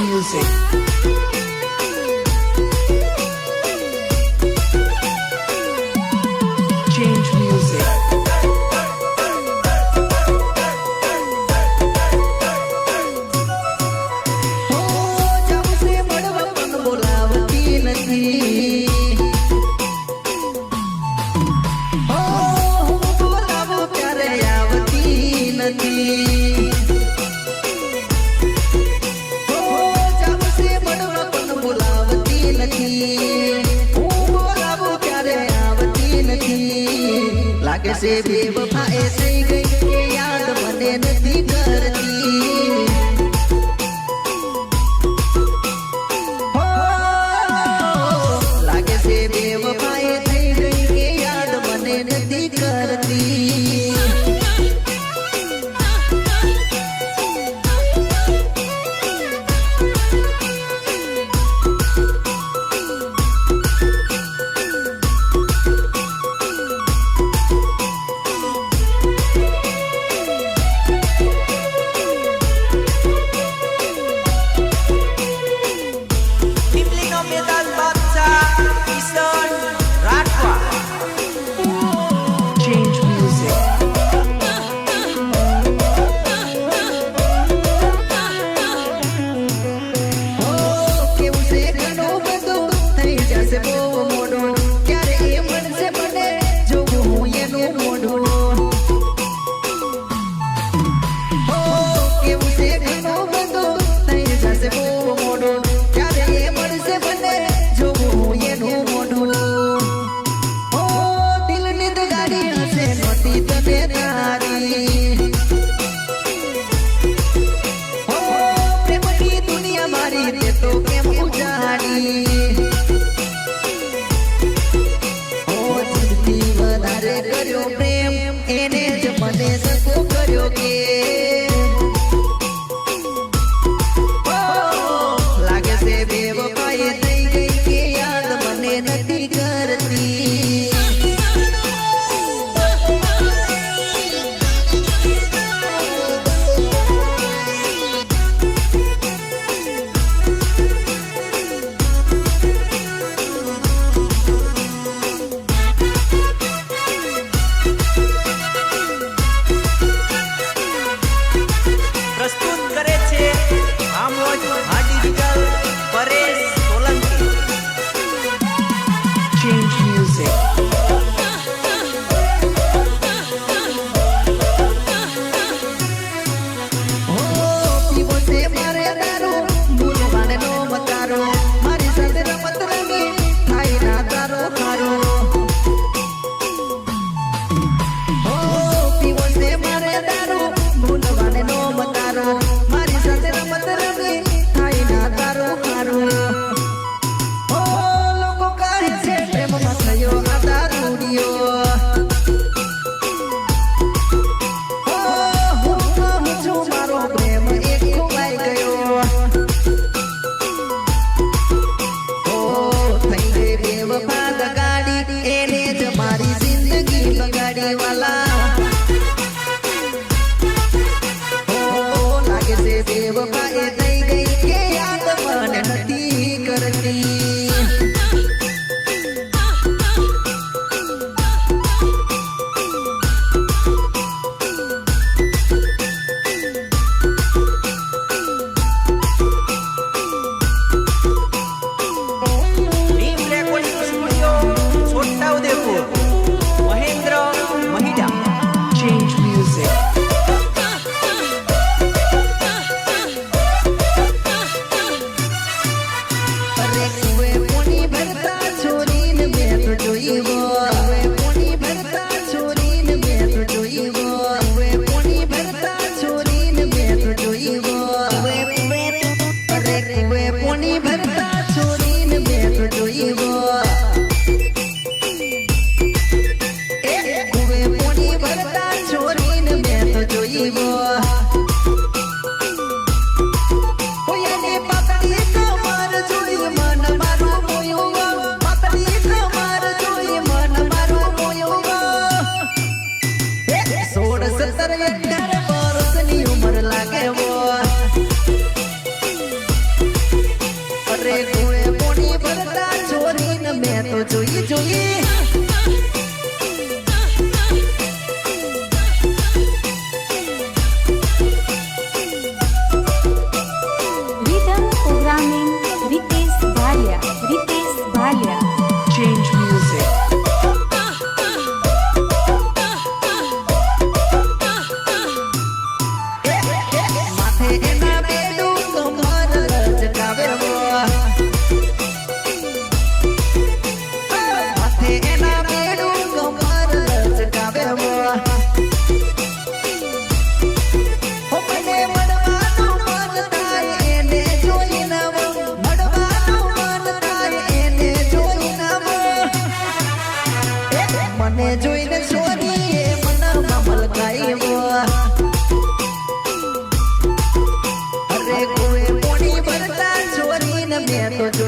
music. Change music. लागे से बेवफा ऐसे गई के याद मने नहीं करती हो लागे से बेवफा ऐसे गई के याद मने नहीं करती Change music. કેવું છે ઘણું બધું થઈ જશે બહુ મોડું ક્યારે એ મનસે મને જોવું હું એનું મોઢું કેવું છે ઘણું બધું થઈ જશે બહુ મોડું ક્યારે એ મનસે મને જોવું હું એનું મોઢું દિલની તો ગાડી હશે નહોતી તને તારી પ્રેમની દુનિયા મારી તે તો કેમ ઉજાડી જીવથી વધારે કર્યો પ્રેમ એને જ મને સકો કર્યો કે લાગે છે બેવફાઈ થઈ ગઈ કે યાદ મને નથી કરતી પ્રસ્તુત કરે છે આમોદ હાડીગલ પરેશ સોલંકી. Change music. પીવો છે મારે દારૂ ભૂલવાને નો મતારો મારી સાથે રમત રમી થાય ના તારો ખારો પીવો છે મારે દારૂ ભૂલવાને નો મતારો મારી સાથે રમત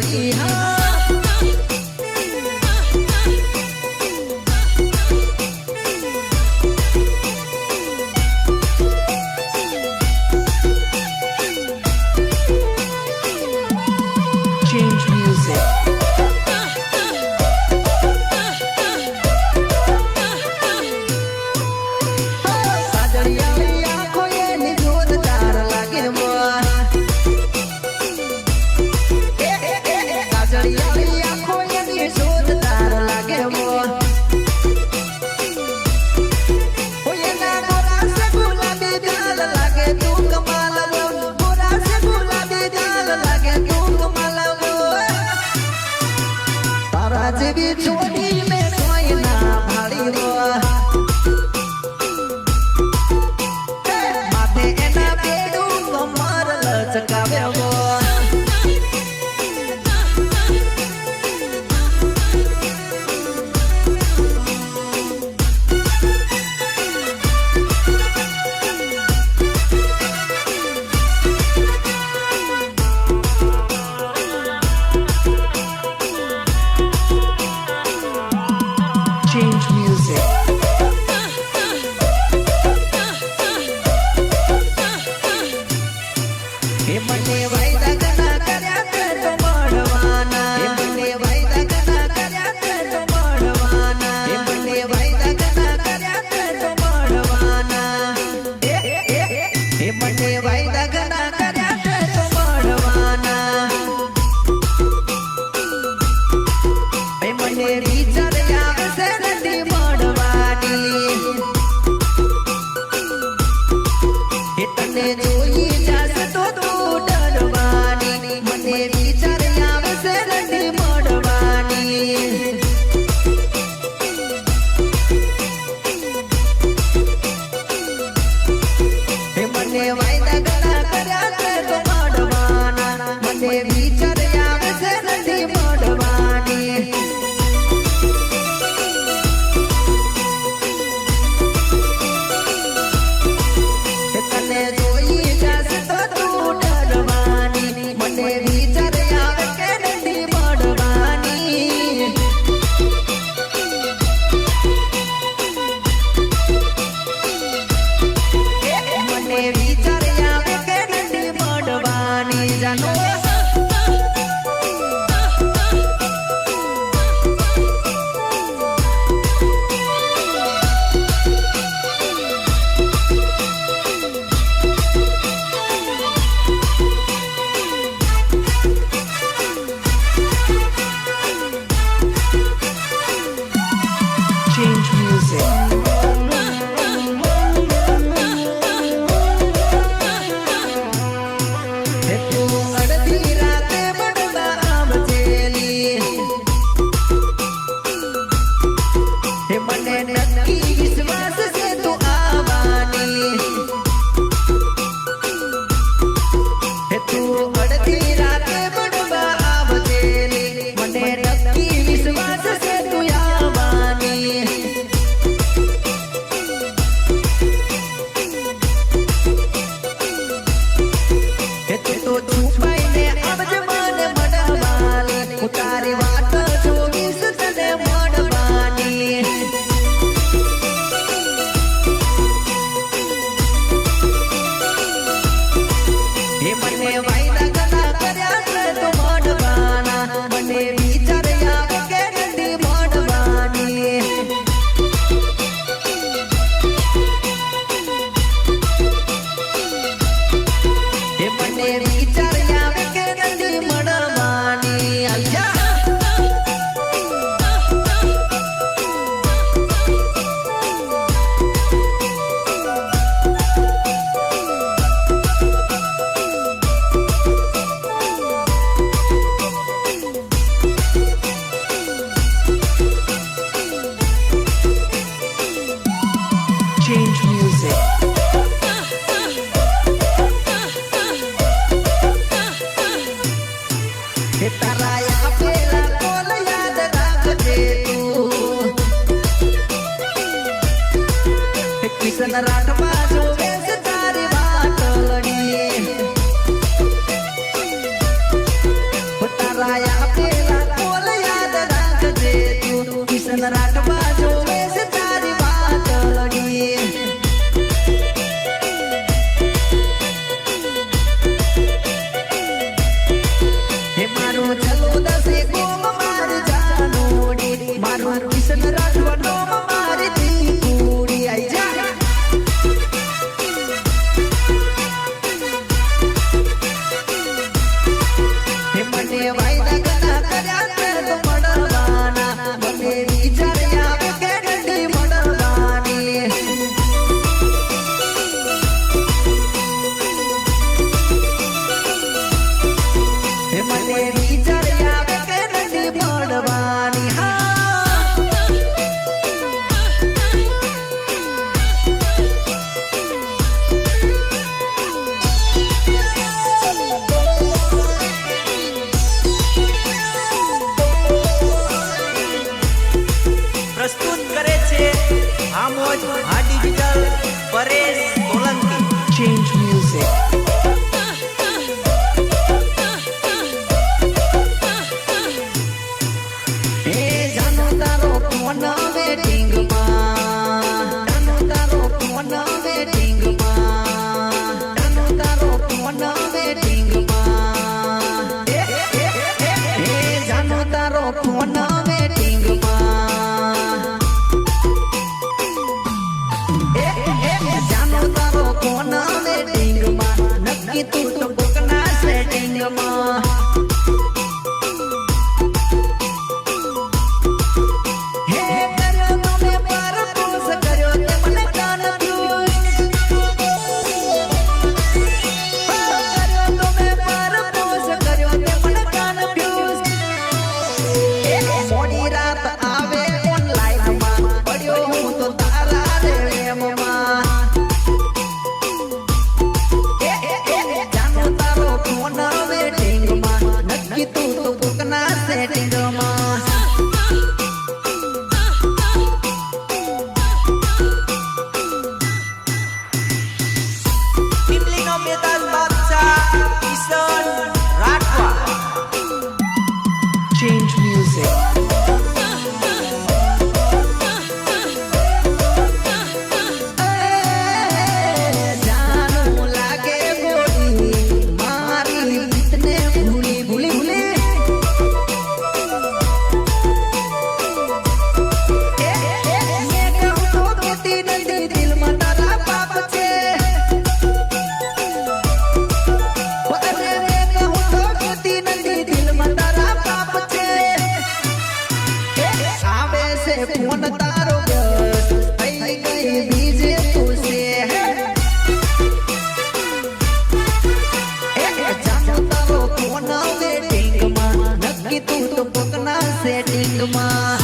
જોડી હા Change music. સાજળિયાળી આંખો એની જોરદાર લાગે મોર સાજળિયાળી આંખો એની જોરદાર લાગે મોર એના ગોરા સે ગુલાબી ગાલ લાગે તું કમાલ ગોરા સે ગુલાબી ગાલ લાગે તું કમાલ તારા જેવી જોડી મેં કોઈ ના ભાળી મોર માથે એના બેડું કમર લચકાવે મોર Change music. હે મને વાયદા ગના કર્યા તે તો મળવાના હે મને વાયદા ગના કર્યા તે તો મળવાના હે મને વાયદા ગના કર્યા તે તો મળવાના હે મને વાયદા ગના કર્યા તે તો મળવાના હે મને વિચાર આવશે નથી મળવાની હે તને જોઈ જાશે તો તું ડરવાની મને વિચાર આવશે નથી મળવાની હે મને વાયદા ગણા કર્યા તે તો મળવાના મને વિચાર આવશે નથી મળવાની તને જોઈ જાશે તો તું ડરવાની મને વિચાર આવે કે નથી મળવાની મને વિચાર આવે કે નથી મળવાની જાનો Change music. તું અડધી રાતે મળવા આવજેલી હે મને નક્કી વિશ્વાસ છે તું આવવાની હે તું અડધી રાતે મળવા આવજેલી મને નક્કી વિશ્વાસ છે તું આવવાની હે તું તો છુપાઈને આવજે મને મળવાની હું તારી વાત જોઈશ તને મળવાની હે મને વાયદા ગના કર્યા છે તો મળવાના મને વિચાર આવે કે નથી મળવાની હે મને વિચાર આવે કે નથી મળવાની અલ્યા Change music. હે તારા આપેલા કોલ યાદ રાખજે તું હે કિશન રાઠવા જોવે છે તારી વાટલડી હો તારા સેટિંગમાં હે કર્યો તમે પરપોસ કર્યો તે મને કન્ફ્યુઝ કર્યો તમે પરપોસ કર્યો તે મને કન્ફ્યુઝ મોડી રાત આવે ઓનલાઈનમાં પડ્યો હું તો તારા રે એમમાં જાનો તારો ફોન વેટિંગમાં નક્કી તું તો બુકના સેટિંગમાં પીપલીનો બેતાલ બાદશાહ કિશન રાઠવા. Change music. જાનું લાગે ગોડી મારી રીતને ભૂલી ભૂલી ભૂલી મેં કહું તો કેતી નથી દિલમાં તારા પાપ છે અરે મેં કહું તો કેતી નથી દિલમાં તારા પાપ છે આવે છે ફોન તારો બસ થઈ ગઈ બીજે તું છે જાનો તારો ફોન વેટિંગમાં નક્કી તું તો પકના સેટિંગમાં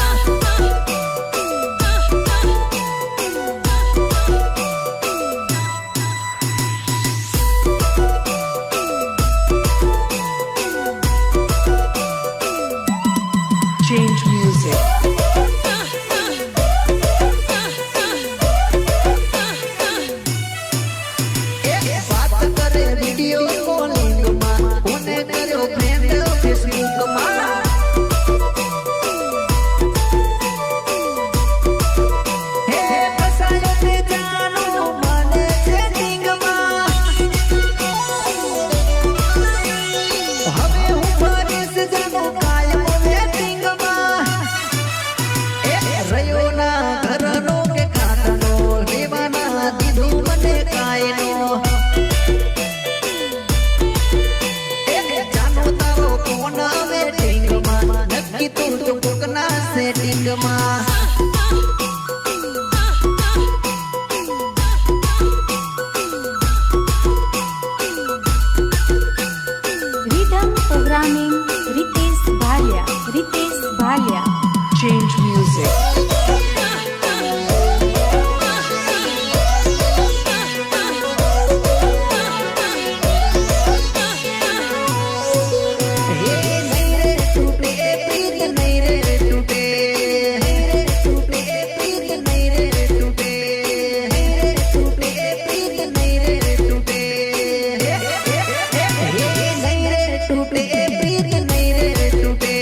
Change music. વાત કરે વિડિયો કોલિંગમાં કોને કર્યો ફ્રેન્ડ ફેસબુકમાં હે ફસાયો તે જાનો મને સેટિંગમાં હવે હું ફરીશ જાનો કાયમ વેટિંગમાં રહ્યો ના ઘરનો કે ખાટનો લેવાના દીધું મને કાયનો જાનો તારો ફોન વેટિંગમાં નક્કી તું તો કોકના સેટિંગમાં Rhythm programming Ritesh Bhalia. Ritesh Bhalia. Change music. હે નહીં રે તૂટે પ્રીત નહીં રે તૂટે તૂટે પ્રીત નહીં રે તૂટે તૂટે પ્રીત નહીં રે તૂટે હે નહીં રે તૂટે પ્રીત નહીં રે તૂટે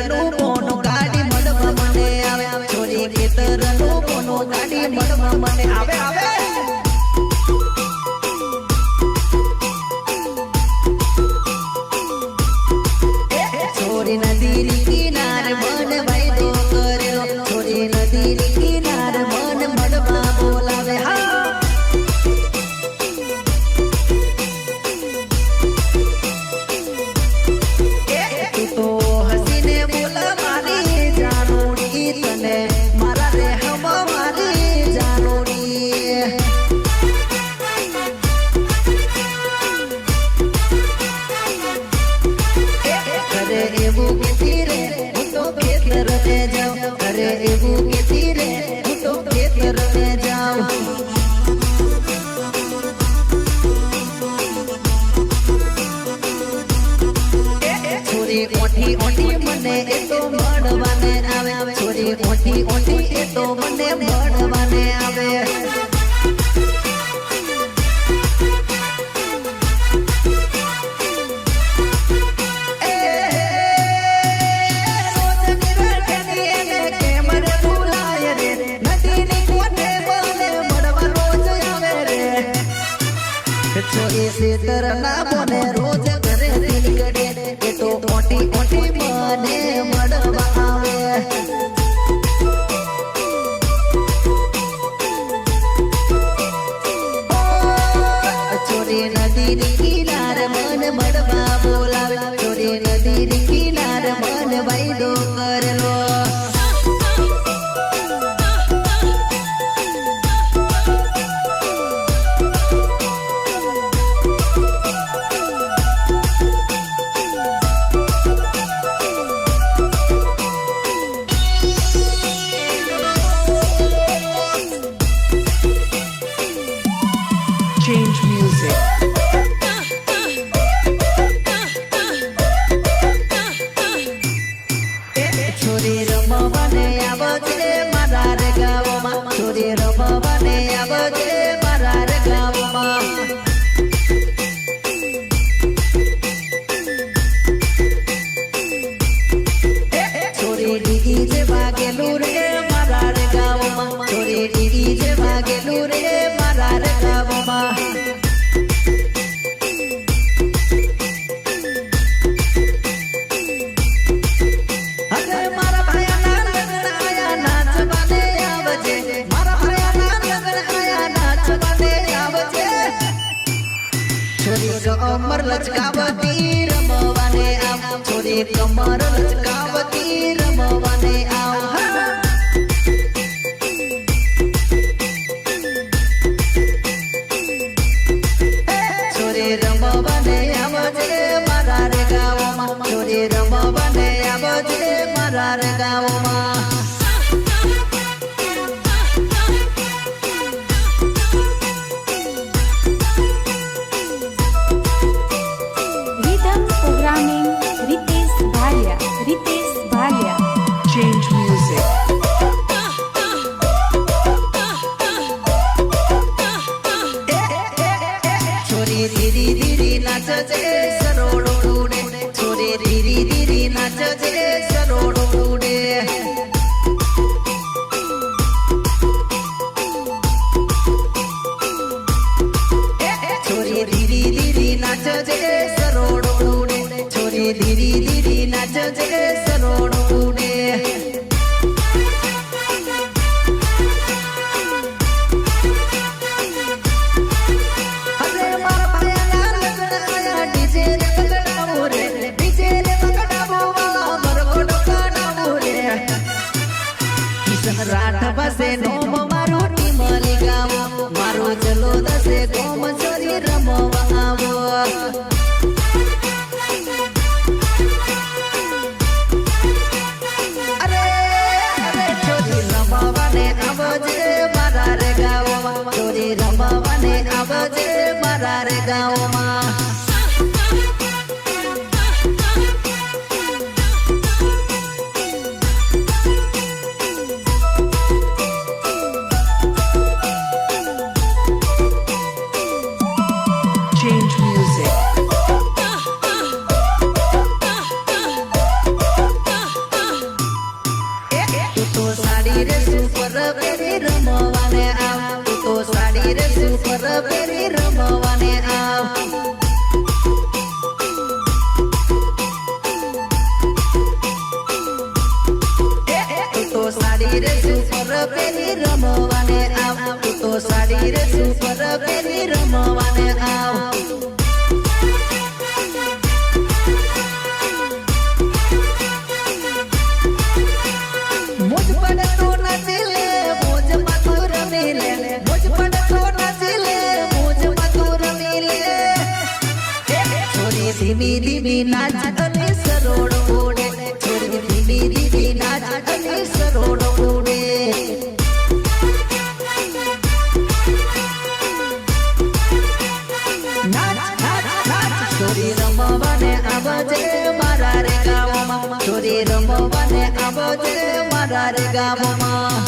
ખેતરનું પોનું કાઢી મળવા મને આવે છોરી ખેતરનું પોનું કાઢી મળવા મને આવે આવે છોરી નદીની કિનારે મન વાયદો કર્યો છોરી નદીની કિનારે મન મળવા બોલાવે હા તું તો હસીને બોલ મારી જાનુડી તને મારા રે હમ મારી જાનુડી કરે એવું કેતી રે હું તો ખેતર ને જાઉં કરે એવું કેતી રે હું તો ખેતર ને જાઉં છોરી ઓઠી ઓઠી મને એ તો મળવાને આવે છોરી ઓઠી ઓઠી એ તો મને મળવાને આવે છોરી સેતર ના બોને રોજ ઘરે નીકળે એ તો ઓટી ઓટી મને મળવા આવે છોરી નદીની કિનારે મન મળવા બોલાવે છોરી નદીની કિનારે મન વાયદો કરેલો Change music. છોરી રમવાને આવજે મારા રે ગામમાં છોરી રમવાને આવજે મારા રે ગામમાં છોરી ડીગી જે વાગેલું રે મારા રે ગામમાં છોરી ડીગી જે વાગેલું રે મારા રે ગામમાં અરે મારા ભાઈના લગ્ન આયા નાચવાને આવજે મારા ભાઈના લગ્ન આયા નાચવાને આવજે છોરી કમર લચકાવતી રમવાને આવ છોરી કમર લચકાવતી રમવાને આવ છોરી રમવાને આવજે મારા રે ગામમાં છોરી રમવાને આવજે મારા રે ગામમાં Rhythm programming Ritesh Bhalia. Ritesh Bhalia. Change music. છોરી ધીરી ધીરી નાચજે સરોડો ઉડે છોરી ધીરી ધીરી નાચજે સરોડો ઉડે છોરી ધીરી ધીરી નાચજે સરોડો ઉડે છોરી ધીરી ધીરી નાચજે સરોડો ઉડે રાઠ પાસે નોમ મારું ટીમલી ગાવો મારો ચલો દસે ગોમ છોરી રમવા આવો અરે અરે છોરી રમવાને આવજે મારા રે ગાવમાં છોરી રમવાને આવજે મારા રે ગાવમાં સુપર પેરી રમવાને આવ તું તો સાડી રે સુપર પેરી રમવાને આવ તું તો સાડી રે સુપર પેરી રમવાને આવ મુજ પર તો નાચી લે મોજ માં તું રમી લે મુજ પર તો નાચી લે મોજ માં તું રમી લે છોરી ધીમી ધીમી નાચ અને સરોડ ઉડે છોરી ધીમી ધીમી નાચ અને સરોડ ઉડે નાચ નાચ નાચ છોરી રમવાને આવજે મારા રે ગામમાં છોરી રમવાને આવજે મારા રે ગામમાં